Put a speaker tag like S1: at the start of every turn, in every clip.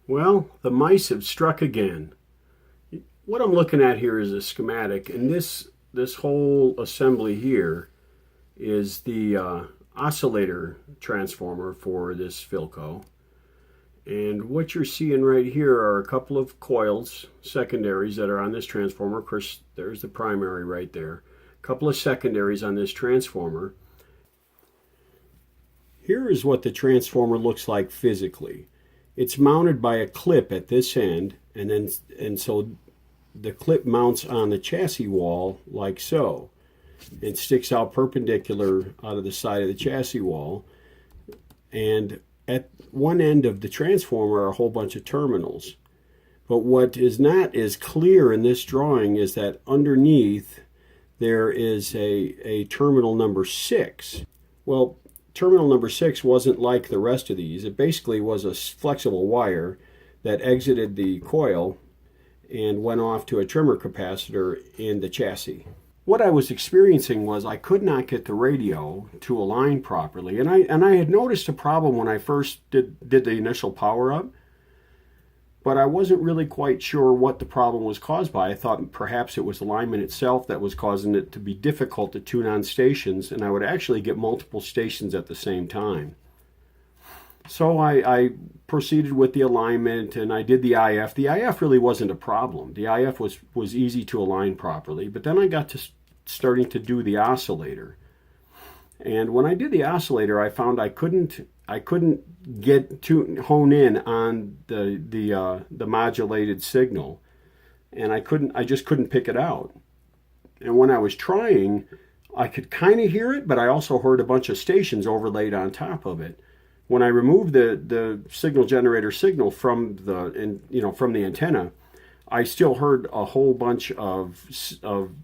S1: Well, the mice have struck again. What I'm looking at here is a schematic, and this whole assembly here is the oscillator transformer for this Philco. And what you're seeing right here are a couple of coils, secondaries, that are on this transformer. Of course, there's the primary right there. A couple of secondaries on this transformer. Here is what the transformer looks like physically. It's mounted by a clip at this end, and so the clip mounts on the chassis wall like so. It sticks out perpendicular out of the side of the chassis wall, and at one end of the transformer are a whole bunch of terminals. But what is not as clear in this drawing is that underneath there is a terminal number 6. Well, terminal number 6 wasn't like the rest of these. It basically was a flexible wire that exited the coil and went off to a trimmer capacitor in the chassis. What I was experiencing was I could not get the radio to align properly, and I had noticed a problem when I first did the initial power up, but I wasn't really quite sure what the problem was caused by. I thought perhaps it was alignment itself that was causing it to be difficult to tune on stations, and I would actually get multiple stations at the same time. So I proceeded with the alignment, and I did the IF. The IF really wasn't a problem. The IF was easy to align properly, but then I got to starting to do the oscillator. And when I did the oscillator, I found I couldn't get to hone in on the modulated signal, and I just couldn't pick it out. And when I was trying, I could kind of hear it, but I also heard a bunch of stations overlaid on top of it. When I removed the signal generator signal from the antenna, I still heard a whole bunch of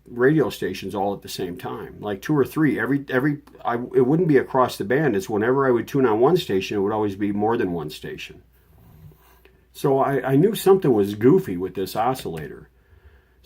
S1: radio stations all at the same time, like 2 or 3. It wouldn't be across the band. It's whenever I would tune on one station, it would always be more than one station. So I knew something was goofy with this oscillator.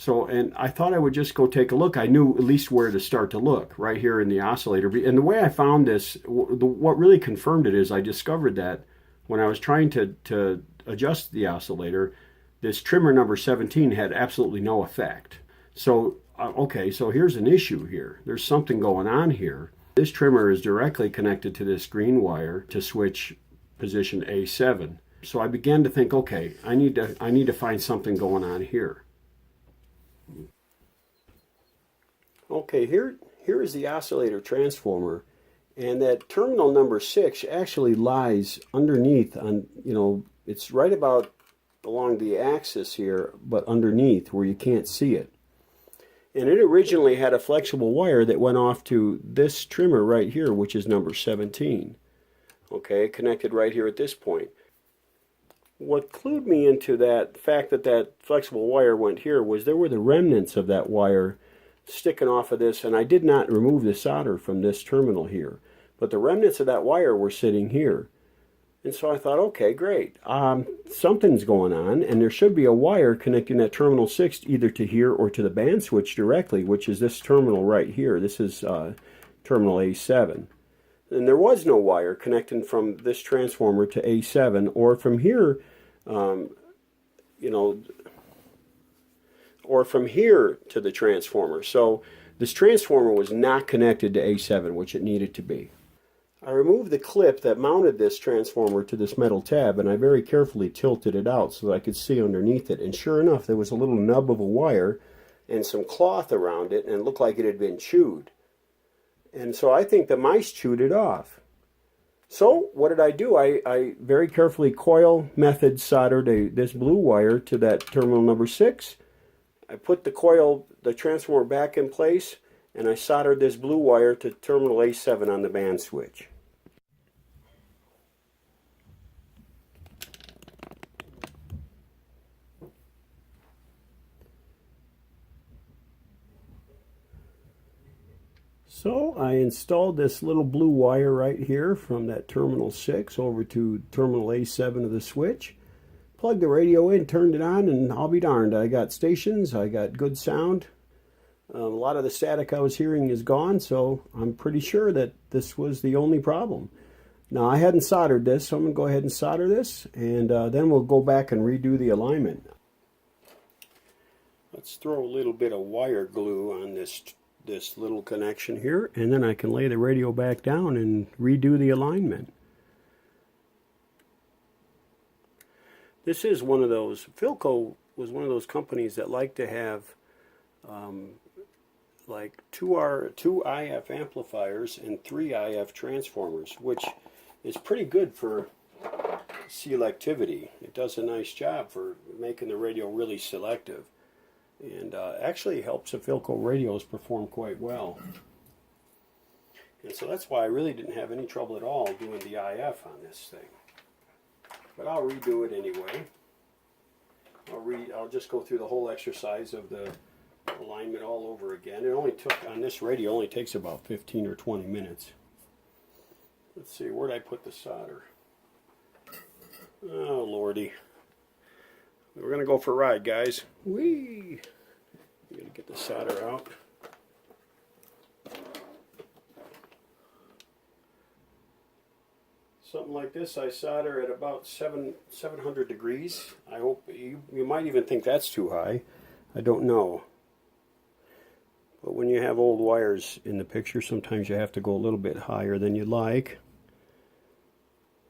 S1: And I thought I would just go take a look. I knew at least where to start to look, right here in the oscillator. And the way I found this, what really confirmed it is I discovered that when I was trying to adjust the oscillator, this trimmer number 17 had absolutely no effect. So, okay, so here's an issue here. There's something going on here. This trimmer is directly connected to this green wire to switch position A7. So I began to think, okay, I need to find something going on here. Okay, here is the oscillator transformer, and that terminal number 6 actually lies underneath it's right about along the axis here, but underneath where you can't see it. And it originally had a flexible wire that went off to this trimmer right here, which is number 17. Okay, connected right here at this point. What clued me into that fact that flexible wire went here was there were the remnants of that wire sticking off of this, and I did not remove the solder from this terminal here, but the remnants of that wire were sitting here. And so I thought, okay, great. Something's going on, and there should be a wire connecting that terminal 6 either to here or to the band switch directly, which is this terminal right here. This is terminal A7. And there was no wire connecting from this transformer to A7 or from here, or from here to the transformer. So this transformer was not connected to A7, which it needed to be. I removed the clip that mounted this transformer to this metal tab, and I very carefully tilted it out so that I could see underneath it. And sure enough, there was a little nub of a wire and some cloth around it, and it looked like it had been chewed. And so I think the mice chewed it off. So what did I do? I very carefully coil method soldered this blue wire to that terminal number 6. I put the transformer back in place, and I soldered this blue wire to terminal A7 on the band switch. So I installed this little blue wire right here from that terminal 6 over to terminal A7 of the switch. Plugged the radio in, turned it on, and I'll be darned. I got stations, I got good sound. A lot of the static I was hearing is gone, so I'm pretty sure that this was the only problem. Now I hadn't soldered this, so I'm going to go ahead and solder this, and then we'll go back and redo the alignment. Let's throw a little bit of wire glue on this little connection here, and then I can lay the radio back down and redo the alignment. This is one of those, Philco was one of those companies that like to have like two IF amplifiers and 3 IF transformers, which is pretty good for selectivity. It does a nice job for making the radio really selective, and actually helps the Philco radios perform quite well. And so that's why I really didn't have any trouble at all doing the IF on this thing. But I'll redo it anyway. I'll just go through the whole exercise of the alignment all over again. It only took, on this radio, only takes about 15 or 20 minutes. Let's see, where'd I put the solder? Oh, lordy. We're going to go for a ride, guys. Whee! I'm going to get the solder out. Something like this, I solder at about 700 degrees. I hope you might even think that's too high. I don't know. But when you have old wires in the picture, sometimes you have to go a little bit higher than you like.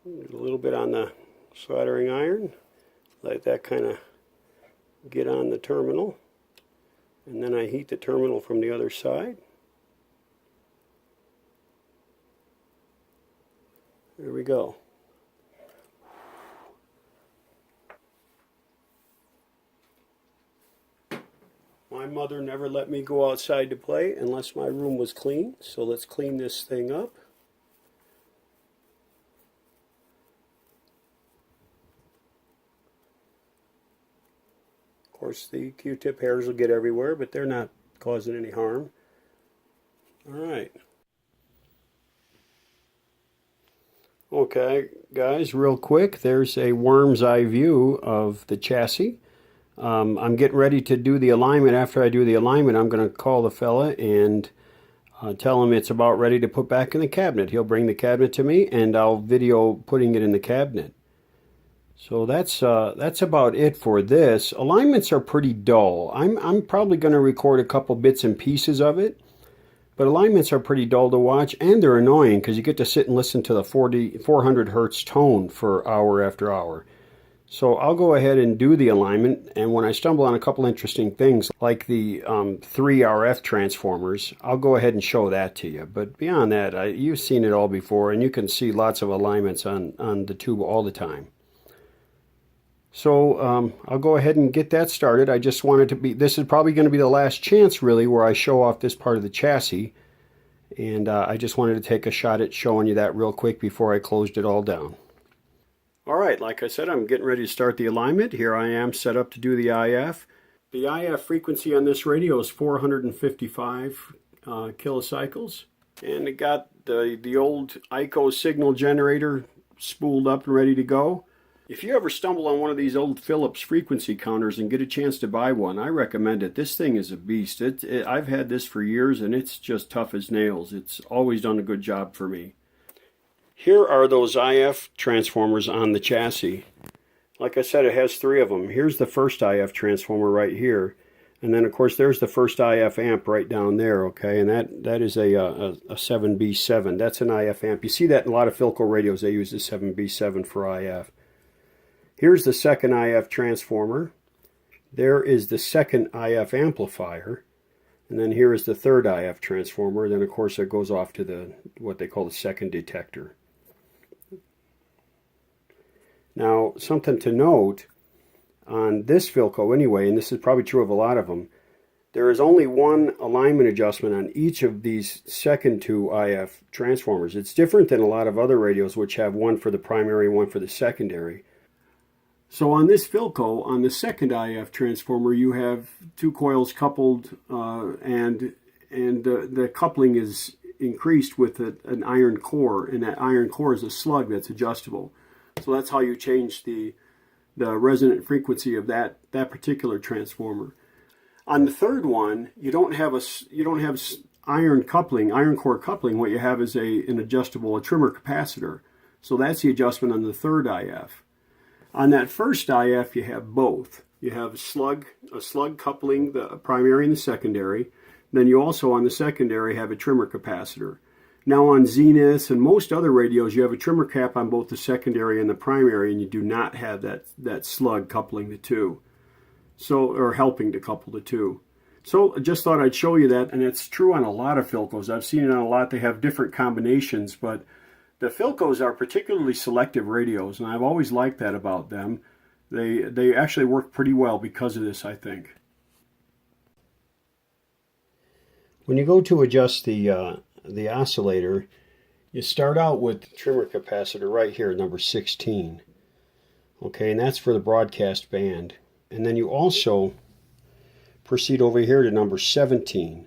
S1: A little bit on the soldering iron. Let that kind of get on the terminal. And then I heat the terminal from the other side. There we go. My mother never let me go outside to play unless my room was clean, so let's clean this thing up. Of course, the Q-tip hairs will get everywhere, but they're not causing any harm. All right. Okay, guys, real quick, there's a worm's eye view of the chassis. I'm getting ready to do the alignment. After I do the alignment, I'm going to call the fella and tell him it's about ready to put back in the cabinet. He'll bring the cabinet to me, and I'll video putting it in the cabinet. So that's about it for this. Alignments are pretty dull. I'm probably going to record a couple bits and pieces of it. But alignments are pretty dull to watch, and they're annoying because you get to sit and listen to the 400 hertz tone for hour after hour. So I'll go ahead and do the alignment, and when I stumble on a couple interesting things, like the 3 RF transformers, I'll go ahead and show that to you. But beyond that, you've seen it all before, and you can see lots of alignments on the tube all the time. So I'll go ahead and get that started. I just wanted to this is probably going to be the last chance really where I show off this part of the chassis. And I just wanted to take a shot at showing you that real quick before I closed it all down. Alright, like I said, I'm getting ready to start the alignment. Here I am set up to do the IF. The IF frequency on this radio is 455 kilocycles. And it got the old ICO signal generator spooled up and ready to go. If you ever stumble on one of these old Philips frequency counters and get a chance to buy one, I recommend it. This thing is a beast. I've had this for years, and it's just tough as nails. It's always done a good job for me. Here are those IF transformers on the chassis. Like I said, it has 3 of them. Here's the first IF transformer right here. And then, of course, there's the first IF amp right down there, okay? And that is a 7B7. That's an IF amp. You see that in a lot of Philco radios. They use the 7B7 for IF. Here's the second IF transformer. There is the second IF amplifier. And then here is the third IF transformer. Then, of course, it goes off to what they call the second detector. Now, something to note on this Philco anyway, and this is probably true of a lot of them, there is only one alignment adjustment on each of these second 2 IF transformers. It's different than a lot of other radios which have one for the primary and one for the secondary. So on this Philco, on the second IF transformer, you have 2 coils coupled, and the coupling is increased with an iron core, and that iron core is a slug that's adjustable. So that's how you change the resonant frequency of that particular transformer. On the third one, you don't have iron core coupling. What you have is a trimmer capacitor. So that's the adjustment on the third IF. On that first IF, you have both. You have a slug coupling the primary and the secondary. Then you also, on the secondary, have a trimmer capacitor. Now on Zenith and most other radios, you have a trimmer cap on both the secondary and the primary, and you do not have that slug coupling the two. So, or helping to couple the two. So I just thought I'd show you that, and it's true on a lot of Philcos. I've seen it on a lot. They have different combinations, but the Philcos are particularly selective radios, and I've always liked that about them. They actually work pretty well because of this, I think. When you go to adjust the oscillator, you start out with the trimmer capacitor right here, number 16. Okay, and that's for the broadcast band. And then you also proceed over here to number 17.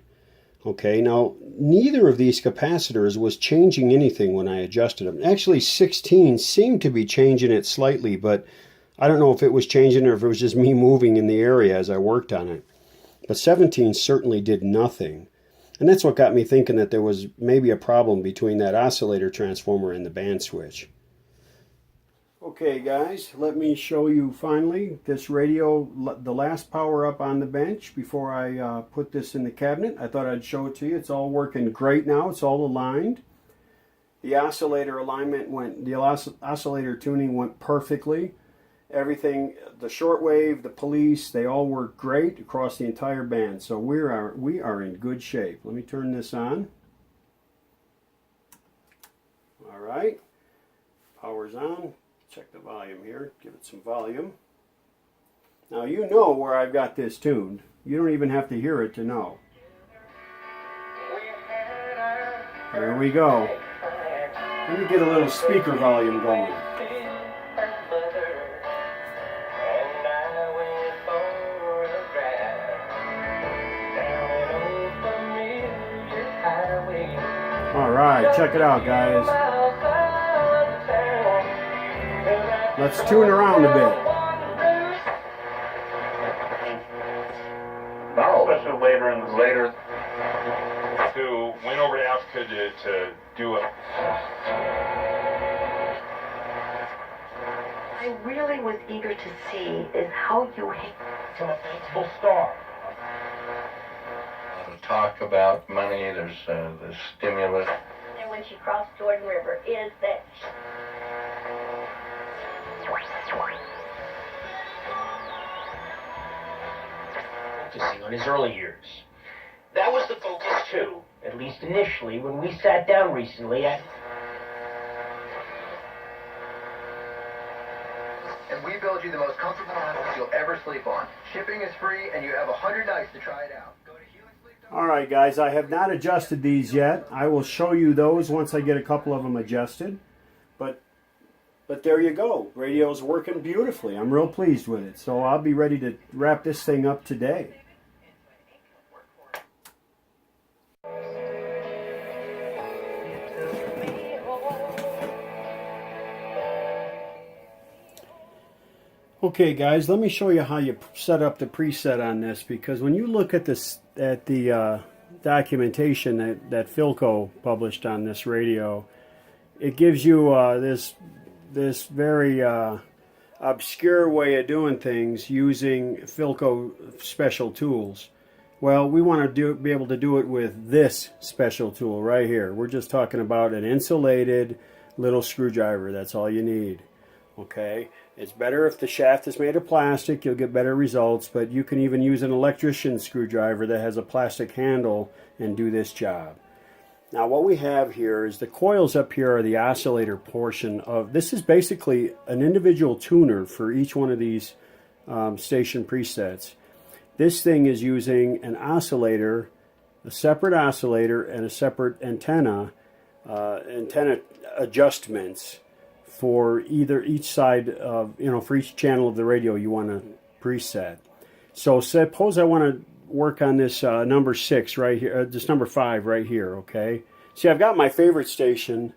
S1: Okay, now neither of these capacitors was changing anything when I adjusted them. Actually, 16 seemed to be changing it slightly, but I don't know if it was changing or if it was just me moving in the area as I worked on it. But 17 certainly did nothing. And that's what got me thinking that there was maybe a problem between that oscillator transformer and the band switch. Okay guys, let me show you finally this radio, the last power up on the bench before I put this in the cabinet. I thought I'd show it to you. It's all working great now. It's all aligned. The oscillator alignment the oscillator tuning went perfectly. Everything, the shortwave, the police, they all work great across the entire band. So we are in good shape. Let me turn this on. All right, power's on. Check the volume here, give it some volume. Now you know where I've got this tuned. You don't even have to hear it to know. There we go. Let me get a little speaker volume going. All right, check it out, guys. Let's tune around a bit.
S2: No, especially later to went over to Africa to do it.
S3: I really was eager to see is how you hit
S2: to a faithful star.
S4: Talk about money, there's stimulus.
S3: and when she crossed Jordan River is that
S5: focusing on his early years. That was the focus too, at least initially when we sat down recently at...
S6: And we build you the most comfortable mattress you'll ever sleep on. Shipping is free and you have 100 nights to try it out. Go to HelixSleep.com.
S1: Alright guys, I have not adjusted these yet. I will show you those once I get a couple of them adjusted. But there you go. Radio's working beautifully. I'm real pleased with it. So I'll be ready to wrap this thing up today. Okay guys, let me show you how you set up the preset on this, because when you look at this the documentation that Philco published on this radio, it gives you this very obscure way of doing things using Philco special tools. Well, we want to be able to do it with this special tool right here. We're just talking about an insulated little screwdriver. That's all you need. Okay, it's better if the shaft is made of plastic. You'll get better results, but you can even use an electrician's screwdriver that has a plastic handle and do this job. Now what we have here is the coils up here are the oscillator portion of this. Is basically an individual tuner for each one of these station presets. This thing is using an oscillator, a separate oscillator, and a separate antenna adjustments for each side of, for each channel of the radio you want to preset. So suppose I want to work on this number 6 right here, this number 5 right here, okay? See, I've got my favorite station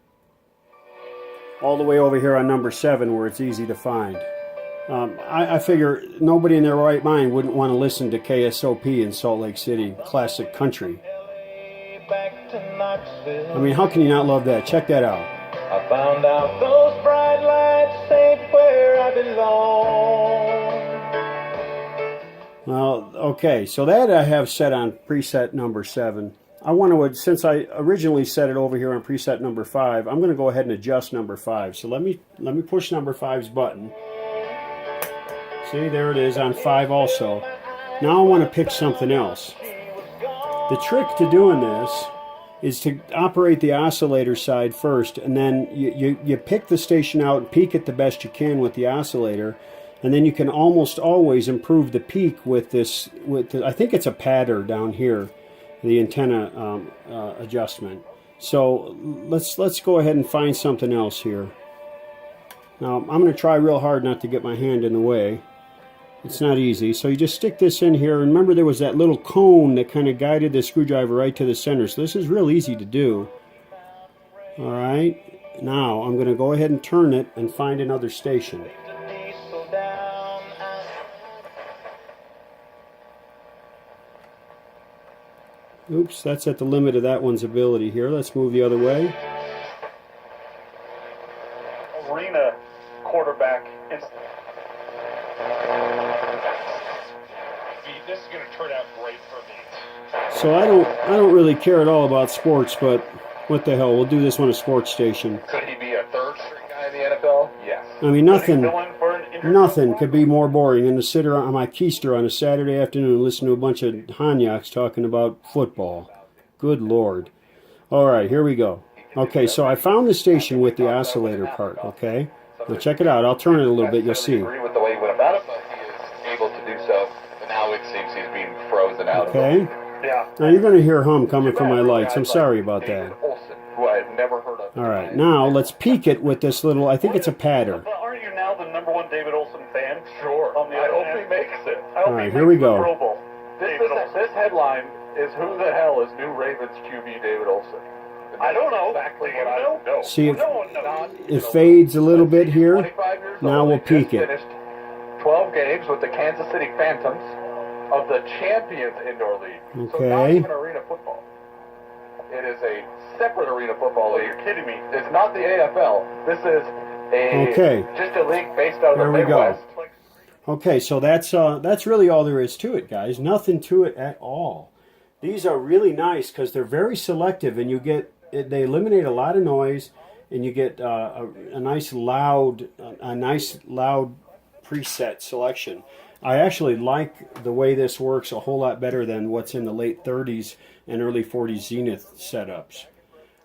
S1: all the way over here on number 7 where it's easy to find. I figure nobody in their right mind wouldn't want to listen to KSOP in Salt Lake City, classic country. I mean, how can you not love that? Check that out.
S2: I found out those
S7: that's safe where I belong.
S1: Well, okay, so that I have set on preset number 7. I want to, since I originally set it over here on preset number 5, I'm going to go ahead and adjust number 5. So let me push number 5's button. See, there it is on 5 also. Now I want to pick something else. The trick to doing this is to operate the oscillator side first, and then you pick the station out and peak it the best you can with the oscillator, and then you can almost always improve the peak with this. I think it's a patter down here, the antenna adjustment. So let's go ahead and find something else here. Now I'm going to try real hard not to get my hand in the way. It's not easy. So you just stick this in here. And remember, there was that little cone that kind of guided the screwdriver right to the center. So this is real easy to do. All right. Now I'm going to go ahead and turn it and find another station. Oops, that's at the limit of that one's ability here. Let's move the other way.
S2: Arena quarterback. This is going to turn out great for me.
S1: So I don't really care at all about sports, but what the hell? We'll do this on a sports station.
S2: Could he be a third string guy in the NFL? Yes.
S1: I mean, nothing could be more boring than to sit on my keister on a Saturday afternoon and listen to a bunch of Hanyaks talking about football. Good Lord. All right, here we go. Okay, so I found the station with the oscillator part, okay? Now check it out. I'll turn it a little bit. You'll see.
S2: Agree with the way he went about it, but he is able to do so. And now it seems he's being frozen out.
S1: Okay.
S2: Yeah.
S1: Now you're going to hear hum coming from my lights. I'm sorry about that.
S2: Who I had never heard of.
S1: All right, now let's peek it with this little, I think it's a patter.
S2: But aren't you now the #1 David Olsen fan? Sure. I hope he makes it.
S1: All right, here we go.
S2: This headline is who the hell is new Ravens QB David Olsen? I don't know. Exactly what I don't know.
S1: See if it fades a little bit here. Now we'll peek it.
S2: Finished 12 games with the Kansas City Phantoms of the Champions Indoor League. So not
S1: Okay.
S2: even arena football. It is a separate arena football league. You're kidding me. It's not the AFL. This is just a league based out of the Midwest.
S1: Okay, so that's really all there is to it, guys. Nothing to it at all. These are really nice because they're very selective, and they eliminate a lot of noise, and you get a nice loud preset selection. I actually like the way this works a whole lot better than what's in the late 30s and early 40s Zenith setups.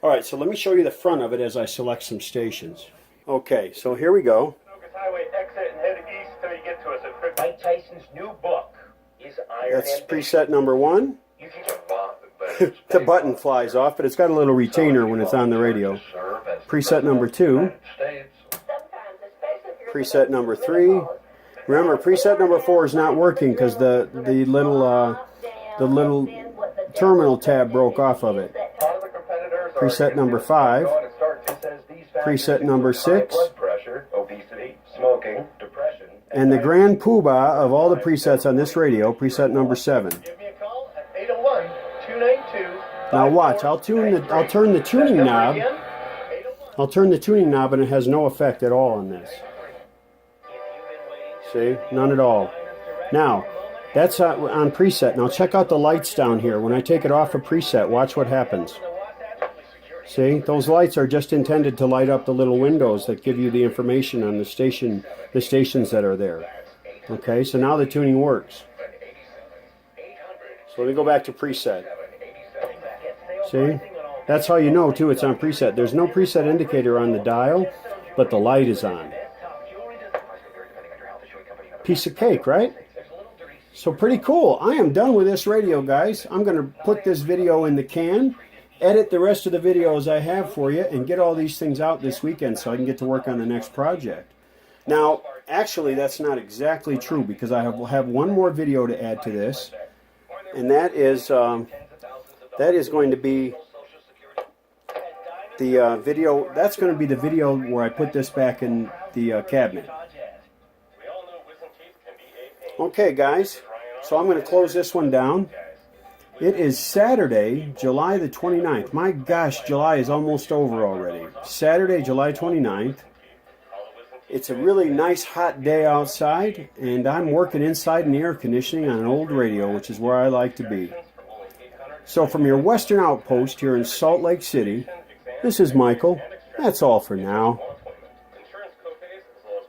S1: All right, so let me show you the front of it as I select some stations. Okay, so here we go.
S5: Highway exit and head east till you get to us at Mike Tyson's new book is Iron
S1: That's
S5: Ambition.
S1: preset number 1.
S5: You can get
S1: The button flies off, but it's got a little retainer when it's on the radio. Preset number 2. Preset number 3. Remember, preset number 4 is not working because the little terminal tab broke off of it. Preset number 5. Preset number 6. And the grand poobah of all the presets on this radio, preset number 7. Now watch, I'll turn the tuning knob. I'll turn the tuning knob and it has no effect at all on this. See? None at all. Now, that's on preset. Now check out the lights down here. When I take it off of preset, watch what happens. See? Those lights are just intended to light up the little windows that give you the information on the stations that are there. Okay, so now the tuning works. So let me go back to preset. See? That's how you know, too, it's on preset. There's no preset indicator on the dial, but the light is on. Piece of cake, right? So pretty cool. I am done with this radio, guys. I'm going to put this video in the can, edit the rest of the videos I have for you, and get all these things out this weekend so I can get to work on the next project. Now, actually, that's not exactly true because I have one more video to add to this, and that is going to be the video. That's going to be the video where I put this back in the cabinet. Okay, guys, so I'm going to close this one down. It is Saturday, July the 29th. My gosh, July is almost over already. Saturday, July 29th. It's a really nice hot day outside, and I'm working inside in the air conditioning on an old radio, which is where I like to be. So from your western outpost here in Salt Lake City, this is Michael. That's all for now.
S8: Insurance co-pays as low as